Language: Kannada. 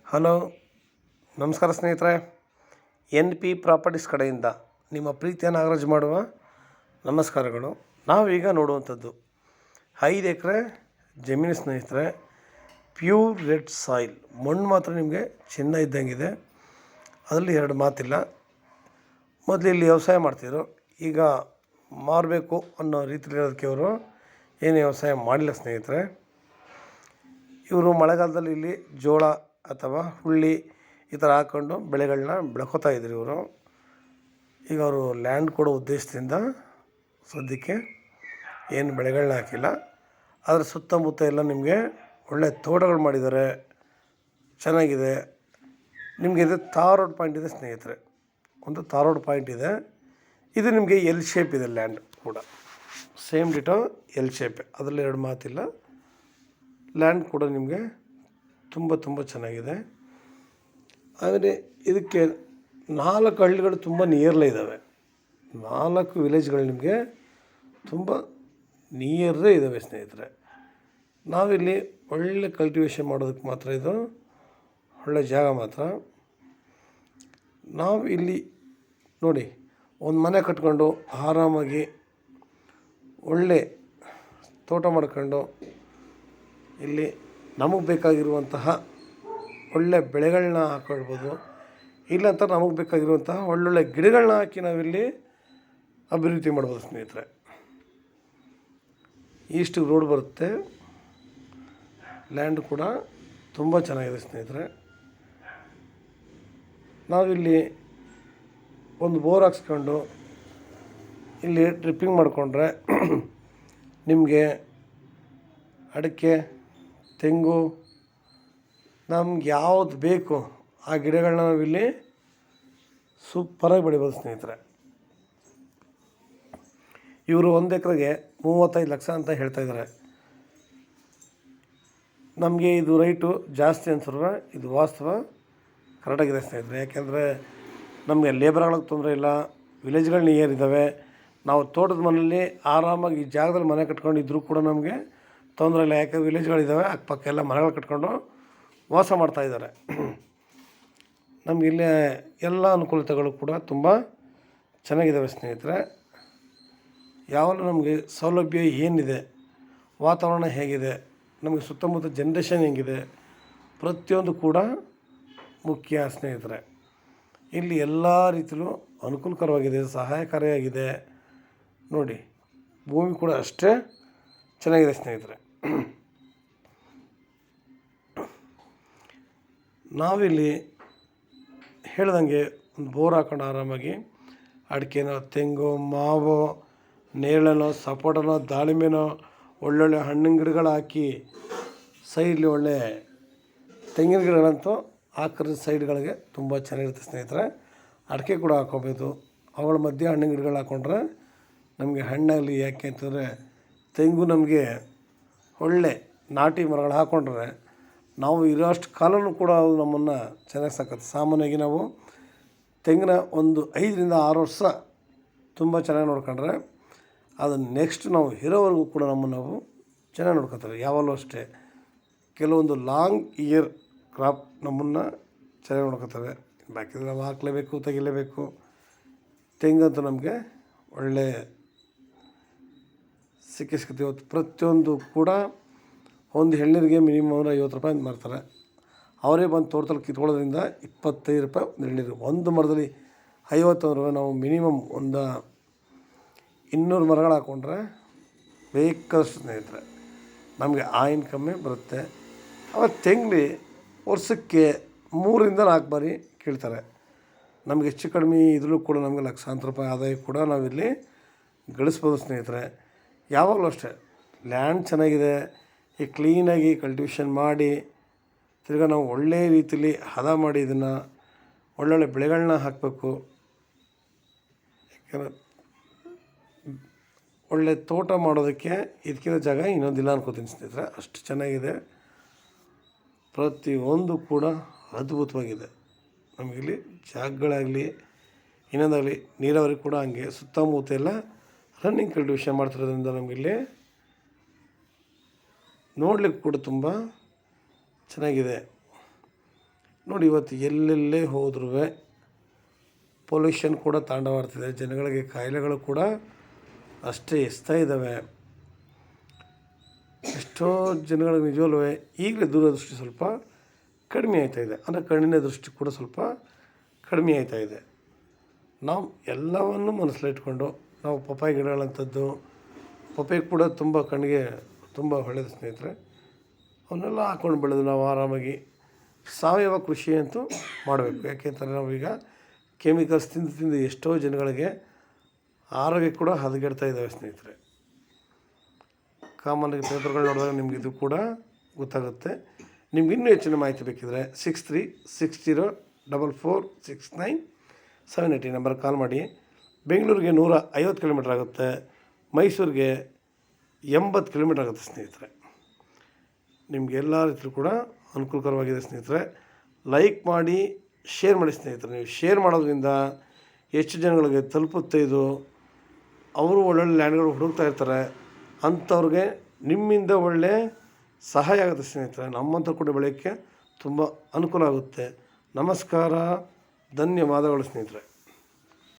ಹಲೋ, ನಮಸ್ಕಾರ ಸ್ನೇಹಿತರೆ. NP ಪ್ರಾಪರ್ಟೀಸ್ ಕಡೆಯಿಂದ ನಿಮ್ಮ ಪ್ರೀತಿಯ ನಾಗರಾಜ್ ಮಾಡುವ ನಮಸ್ಕಾರಗಳು. ನಾವೀಗ ನೋಡುವಂಥದ್ದು 5 ಎಕರೆ ಜಮೀನು ಸ್ನೇಹಿತರೆ. ಪ್ಯೂರ್ ರೆಡ್ ಸಾಯಿಲ್, ಮಣ್ಣು ಮಾತ್ರ ನಿಮಗೆ ಚಿನ್ನ ಇದ್ದಂಗಿದೆ, ಅದರಲ್ಲಿ ಎರಡು ಮಾತಿಲ್ಲ. ಮೊದಲು ಇಲ್ಲಿ ವ್ಯವಸಾಯ ಮಾಡ್ತಿದ್ರು, ಈಗ ಮಾರಬೇಕು ಅನ್ನೋ ರೀತಿಲಿರೋದಕ್ಕೆ ಅವರು ಏನು ವ್ಯವಸಾಯ ಮಾಡಿಲ್ಲ ಸ್ನೇಹಿತರೆ. ಇವರು ಮಳೆಗಾಲದಲ್ಲಿ ಇಲ್ಲಿ ಜೋಳ ಅಥವಾ ಹುಳ್ಳಿ ಈ ಥರ ಹಾಕ್ಕೊಂಡು ಬೆಳೆಗಳನ್ನ ಬೆಳ್ಕೊತಾ ಇದ್ರು ಇವರು. ಈಗ ಅವರು ಲ್ಯಾಂಡ್ ಕೊಡೋ ಉದ್ದೇಶದಿಂದ ಸದ್ಯಕ್ಕೆ ಏನು ಬೆಳೆಗಳನ್ನ ಹಾಕಿಲ್ಲ. ಅದರ ಸುತ್ತಮುತ್ತ ಎಲ್ಲ ನಿಮಗೆ ಒಳ್ಳೆ ತೋಟಗಳು ಮಾಡಿದ್ದಾರೆ, ಚೆನ್ನಾಗಿದೆ. ನಿಮಗೆ ಇದು ತಾರ್ ರೋಡ್ ಪಾಯಿಂಟ್ ಇದೆ ಸ್ನೇಹಿತರೆ, ಒಂದು ತಾರ್ ರೋಡ್ ಪಾಯಿಂಟ್ ಇದೆ. ಇದು ನಿಮಗೆ ಎಲ್ ಶೇಪ್ ಇದೆ, ಲ್ಯಾಂಡ್ ಕೂಡ ಸೇಮ್ ಡಿಟೋ ಎಲ್ ಶೇಪ್, ಅದರಲ್ಲಿ ಎರಡು ಮಾತಿಲ್ಲ. ಲ್ಯಾಂಡ್ ಕೂಡ ನಿಮಗೆ ತುಂಬ ಚೆನ್ನಾಗಿದೆ. ಆಮೇಲೆ ಇದಕ್ಕೆ 4 ಹಳ್ಳಿಗಳು ತುಂಬ ನಿಯರ್ಲೇ ಇದ್ದಾವೆ. 4 ವಿಲೇಜ್ಗಳು ನಿಮಗೆ ತುಂಬ ನಿಯರೇ ಇದ್ದಾವೆ ಸ್ನೇಹಿತರೆ. ನಾವಿಲ್ಲಿ ಒಳ್ಳೆ ಕಲ್ಟಿವೇಷನ್ ಮಾಡೋದಕ್ಕೆ ಮಾತ್ರ ಇದು ಒಳ್ಳೆ ಜಾಗ ಮಾತ್ರ. ನಾವು ಇಲ್ಲಿ ನೋಡಿ, ಒಂದು ಮನೆ ಕಟ್ಕೊಂಡು ಆರಾಮಾಗಿ ಒಳ್ಳೆ ತೋಟ ಮಾಡ್ಕೊಂಡು ಇಲ್ಲಿ ನಮಗೆ ಬೇಕಾಗಿರುವಂತಹ ಒಳ್ಳೆ ಬೆಳೆಗಳನ್ನ ಹಾಕ್ಕೊಳ್ಬೋದು. ಇಲ್ಲಂತ ನಮಗೆ ಬೇಕಾಗಿರುವಂತಹ ಒಳ್ಳೊಳ್ಳೆ ಗಿಡಗಳನ್ನ ಹಾಕಿ ನಾವಿಲ್ಲಿ ಅಭಿವೃದ್ಧಿ ಮಾಡ್ಬೋದು ಸ್ನೇಹಿತರೆ. ಈಸ್ಟ್ ರೋಡ್ ಬರುತ್ತೆ, ಲ್ಯಾಂಡ್ ಕೂಡ ತುಂಬ ಚೆನ್ನಾಗಿದೆ ಸ್ನೇಹಿತರೆ. ನಾವಿಲ್ಲಿ ಒಂದು ಬೋರ್ ಹಾಕ್ಸ್ಕೊಂಡು ಇಲ್ಲಿ ಡ್ರಿಪ್ಪಿಂಗ್ ಮಾಡಿಕೊಂಡ್ರೆ ನಿಮಗೆ ಅಡಿಕೆ, ತೆಂಗು, ನಮ್ಗೆ ಯಾವುದು ಬೇಕು ಆ ಗಿಡಗಳನ್ನ ನಾವಿಲ್ಲಿ ಸೂಪರಾಗಿ ಬೆಳಿಬೋದು ಸ್ನೇಹಿತರೆ. ಇವರು 1 ಎಕರೆಗೆ 35 ಲಕ್ಷ ಅಂತ ಹೇಳ್ತಾಯಿದ್ದಾರೆ. ನಮಗೆ ಇದು ರೈಟು ಜಾಸ್ತಿ ಅನ್ಸಿದ್ರೆ ಇದು ವಾಸ್ತವ ಕರೆಕ್ಟಾಗಿದೆ ಸ್ನೇಹಿತರೆ. ಯಾಕೆಂದರೆ ನಮಗೆ ಲೇಬರ್ಗಳಿಗೆ ತೊಂದರೆ ಇಲ್ಲ, ವಿಲೇಜ್ಗಳು ನಿಯರ್ ಇದ್ದಾವೆ. ನಾವು ತೋಟದ ಮನೆಯಲ್ಲಿ ಆರಾಮಾಗಿ ಈ ಜಾಗದಲ್ಲಿ ಮನೆ ಕಟ್ಕೊಂಡಿದ್ದರೂ ಕೂಡ ನಮಗೆ ತೊಂದರೆ ಇಲ್ಲ. ಯಾಕೆ ವಿಲೇಜ್ಗಳಿದ್ದಾವೆ, ಅಕ್ಕಪಕ್ಕ ಎಲ್ಲ ಮನೆಗಳು ಕಟ್ಕೊಂಡು ವಾಸ ಮಾಡ್ತಾಯಿದ್ದಾರೆ. ನಮಗಿಲ್ಲೇ ಎಲ್ಲ ಅನುಕೂಲತೆಗಳು ಕೂಡ ತುಂಬ ಚೆನ್ನಾಗಿದ್ದಾವೆ ಸ್ನೇಹಿತರೆ. ಯಾವಾಗಲೂ ನಮಗೆ ಸೌಲಭ್ಯ ಏನಿದೆ, ವಾತಾವರಣ ಹೇಗಿದೆ, ನಮಗೆ ಸುತ್ತಮುತ್ತ ಜನ್ರೇಷನ್ ಹೆಂಗಿದೆ, ಪ್ರತಿಯೊಂದು ಕೂಡ ಮುಖ್ಯ ಸ್ನೇಹಿತರೆ. ಇಲ್ಲಿ ಎಲ್ಲ ರೀತಿಯಲ್ಲೂ ಅನುಕೂಲಕರವಾಗಿದೆ, ಸಹಾಯಕಾರಿಯಾಗಿದೆ. ನೋಡಿ, ಭೂಮಿ ಕೂಡ ಅಷ್ಟೇ ಚೆನ್ನಾಗಿದೆ ಸ್ನೇಹಿತರೆ. ನಾವಿಲ್ಲಿ ಹೇಳ್ದಂಗೆ ಒಂದು ಬೋರ್ ಹಾಕೊಂಡು ಆರಾಮಾಗಿ ಅಡಿಕೆನೋ, ತೆಂಗು, ಮಾವು, ನೇರಳೆನೋ, ಸಪೋಟನೋ, ದಾಳಿಂಬೆನೋ, ಒಳ್ಳೊಳ್ಳೆ ಹಣ್ಣಿನ ಗಿಡಗಳು ಹಾಕಿ ಸೈಡ್ಲಿ ಒಳ್ಳೆ ತೆಂಗಿನ ಗಿಡಗಳಂತೂ ಹಾಕಿದ್ರೆ ಸೈಡ್ಗಳಿಗೆ ತುಂಬ ಚೆನ್ನಾಗಿರುತ್ತೆ ಸ್ನೇಹಿತರೆ. ಅಡಿಕೆ ಕೂಡ ಹಾಕೋಬೋದು, ಅವುಗಳ ಮಧ್ಯೆ ಹಣ್ಣಿನ ಗಿಡಗಳು ಹಾಕ್ಕೊಂಡ್ರೆ ನಮಗೆ ಹಣ್ಣಾಗಲಿ. ಯಾಕೆ ಅಂತಂದರೆ ತೆಂಗು ನಮಗೆ ಒಳ್ಳೆ ನಾಟಿ ಮರಗಳು ಹಾಕ್ಕೊಂಡ್ರೆ ನಾವು ಇರೋಷ್ಟು ಕಾಲವೂ ಕೂಡ ಅದು ನಮ್ಮನ್ನು ಚೆನ್ನಾಗಿ ಸಾಕುತ್ತೆ. ಸಾಮಾನ್ಯವಾಗಿ ನಾವು ತೆಂಗಿನ ಒಂದು 5 ರಿಂದ 6 ವರ್ಷ ತುಂಬ ಚೆನ್ನಾಗಿ ನೋಡ್ಕೊಂಡ್ರೆ ಅದು ನೆಕ್ಸ್ಟ್ ನಾವು ಇರೋವರೆಗೂ ಕೂಡ ನಮ್ಮನ್ನು ನಾವು ಚೆನ್ನಾಗಿ ನೋಡ್ಕೊತೇವೆ. ಯಾವಾಗಲೂ ಅಷ್ಟೇ ಕೆಲವೊಂದು ಲಾಂಗ್ ಇಯರ್ ಕ್ರಾಪ್ ನಮ್ಮನ್ನು ಚೆನ್ನಾಗಿ ನೋಡ್ಕೊತೇವೆ. ಬಾಕಿದ್ರೆ ನಾವು ಹಾಕಲೇಬೇಕು, ತೆಗಿಲೇಬೇಕು. ತೆಂಗಂತೂ ನಮಗೆ ಒಳ್ಳೆ ಸಿಕ್ಕುತ್ತೆ. ಇವತ್ತು ಪ್ರತಿಯೊಂದು ಕೂಡ ಒಂದು ಎಳ್ನೀರಿಗೆ ಮಿನಿಮಮ್ 50 ರೂಪಾಯಿ ಅಂತ ಮಾರ್ತಾರೆ. ಅವರೇ ಬಂದು ತೋಟದಲ್ಲಿ ಕಿತ್ಕೊಳ್ಳೋದ್ರಿಂದ 25 ರೂಪಾಯಿ ಒಂದು ಎಳ್ನೀರು. ಒಂದು ಮರದಲ್ಲಿ 50 ರೂಪಾಯಿ. ನಾವು ಮಿನಿಮಮ್ ಒಂದು 200 ಮರಗಳು ಹಾಕ್ಕೊಂಡ್ರೆ ಬೇಕಾದಷ್ಟು ಸ್ನೇಹಿತರೆ ನಮಗೆ ಆ ಇನ್ಕಮ್ಮೇ ಬರುತ್ತೆ. ಆಮೇಲೆ ತೆಂಗಲಿ ವರ್ಷಕ್ಕೆ 3 ರಿಂದ 4 ಬಾರಿ ಕೀಳ್ತಾರೆ. ನಮಗೆ ಹೆಚ್ಚು ಕಡಿಮೆ ಇದರಲ್ಲೂ ಕೂಡ ನಮಗೆ ಲಕ್ಷಾಂತರ ರೂಪಾಯಿ ಆದಾಯ ಕೂಡ ನಾವಿಲ್ಲಿ ಗಳಿಸ್ಬೋದು ಸ್ನೇಹಿತರೆ. ಯಾವಾಗಲೂ ಅಷ್ಟೇ ಲ್ಯಾಂಡ್ ಚೆನ್ನಾಗಿದೆ, ಈ ಕ್ಲೀನಾಗಿ ಕಲ್ಟಿವೇಷನ್ ಮಾಡಿ ತಿರ್ಗಿ ನಾವು ಒಳ್ಳೆಯ ರೀತಿಯಲ್ಲಿ ಹದ ಮಾಡಿ ಇದನ್ನು ಒಳ್ಳೊಳ್ಳೆ ಬೆಳೆಗಳನ್ನ ಹಾಕಬೇಕು. ಯಾಕೆಂದರೆ ಒಳ್ಳೆ ತೋಟ ಮಾಡೋದಕ್ಕೆ ಇದಕ್ಕಿಂತ ಜಾಗ ಇನ್ನೊಂದಿಲ್ಲ ಅನ್ಕೋತೀನಿ ಸ್ನೇಹಿತರೆ. ಅಷ್ಟು ಚೆನ್ನಾಗಿದೆ, ಪ್ರತಿಯೊಂದು ಕೂಡ ಅದ್ಭುತವಾಗಿದೆ. ನಮಗಿಲ್ಲಿ ಜಾಗಗಳಾಗಲಿ ಇನ್ನೊಂದಾಗಲಿ, ನೀರಾವರಿ ಕೂಡ ಹಂಗೆ ಸುತ್ತಮುತ್ತ ಎಲ್ಲ ರನ್ನಿಂಗ್ ಕಲ್ಟಿವೇಷನ್ ಮಾಡ್ತಿರೋದ್ರಿಂದ ನಮಗಿಲ್ಲಿ ನೋಡಲಿಕ್ಕೆ ಕೂಡ ತುಂಬ ಚೆನ್ನಾಗಿದೆ. ನೋಡಿ ಇವತ್ತು ಎಲ್ಲೆಲ್ಲೇ ಹೋದ್ರೂ ಪೊಲ್ಯೂಷನ್ ಕೂಡ ತಾಂಡವಾಡ್ತಿದೆ, ಜನಗಳಿಗೆ ಕಾಯಿಲೆಗಳು ಕೂಡ ಅಷ್ಟೇ ಎಸ್ತಾ ಇದ್ದಾವೆ. ಎಷ್ಟೋ ಜನಗಳಿಗೆ ನಿಜವಲ್ಲೂ ಈಗಲೇ ದೂರದೃಷ್ಟಿ ಸ್ವಲ್ಪ ಕಡಿಮೆ ಆಯ್ತಾಯಿದೆ, ಅಂದರೆ ಕಣ್ಣಿನ ದೃಷ್ಟಿ ಕೂಡ ಸ್ವಲ್ಪ ಕಡಿಮೆ ಆಯ್ತಾಯಿದೆ. ನಾವು ಎಲ್ಲವನ್ನು ಮನಸ್ಸಲ್ಲಿಟ್ಕೊಂಡು ನಾವು ಪಪ್ಪಾಯಿ ಗಿಡಗಳಂಥದ್ದು, ಪಪ್ಪಾಯಿ ಕೂಡ ತುಂಬ ಕಣ್ಣಿಗೆ ತುಂಬ ಒಳ್ಳೆಯದು ಸ್ನೇಹಿತರೆ. ಅವನ್ನೆಲ್ಲ ಹಾಕ್ಕೊಂಡು ಬೆಳೆದು ನಾವು ಆರಾಮಾಗಿ ಸಾವಯವ ಕೃಷಿ ಅಂತೂ ಮಾಡಬೇಕು. ಯಾಕೆಂತಂದರೆ ನಾವೀಗ ಕೆಮಿಕಲ್ಸ್ ತಿಂದು ಎಷ್ಟೋ ಜನಗಳಿಗೆ ಆರೋಗ್ಯ ಕೂಡ ಹದಗೆಡ್ತಾ ಇದ್ದಾವೆ ಸ್ನೇಹಿತರೆ. ಕಾಮನ್ನಾಗಿ ಪೇಪರ್ಗಳು ನೋಡಿದಾಗ ನಿಮ್ಗೆ ಇದು ಕೂಡ ಗೊತ್ತಾಗುತ್ತೆ. ನಿಮ್ಗೆ ಇನ್ನೂ ಹೆಚ್ಚಿನ ಮಾಹಿತಿ ಬೇಕಿದ್ರೆ 6360446978 ನಂಬರ್ಗೆ ಕಾಲ್ ಮಾಡಿ. ಬೆಂಗಳೂರಿಗೆ 150 ಕಿಲೋಮೀಟ್ರ್ ಆಗುತ್ತೆ, ಮೈಸೂರಿಗೆ 80 ಕಿಲೋಮೀಟ್ರ್ ಆಗುತ್ತೆ ಸ್ನೇಹಿತರೆ. ನಿಮ್ಗೆ ಎಲ್ಲ ರೀತಿಯೂ ಕೂಡ ಅನುಕೂಲಕರವಾಗಿದೆ ಸ್ನೇಹಿತರೆ. ಲೈಕ್ ಮಾಡಿ, ಶೇರ್ ಮಾಡಿ ಸ್ನೇಹಿತರೆ. ನೀವು ಶೇರ್ ಮಾಡೋದ್ರಿಂದ ಹೆಚ್ಚು ಜನಗಳಿಗೆ ತಲುಪುತ್ತೆ ಇದು. ಅವರು ಒಳ್ಳೊಳ್ಳೆ ಲ್ಯಾಂಡ್ಗಳು ಹುಡುಕ್ತಾ ಇರ್ತಾರೆ, ಅಂಥವ್ರಿಗೆ ನಿಮ್ಮಿಂದ ಒಳ್ಳೆ ಸಹಾಯ ಆಗುತ್ತೆ ಸ್ನೇಹಿತರೆ. ನಮ್ಮಂಥ ಕೂಡ ಬೆಳೆಯೋಕ್ಕೆ ತುಂಬ ಅನುಕೂಲ ಆಗುತ್ತೆ. ನಮಸ್ಕಾರ, ಧನ್ಯವಾದಗಳು ಸ್ನೇಹಿತರೆ.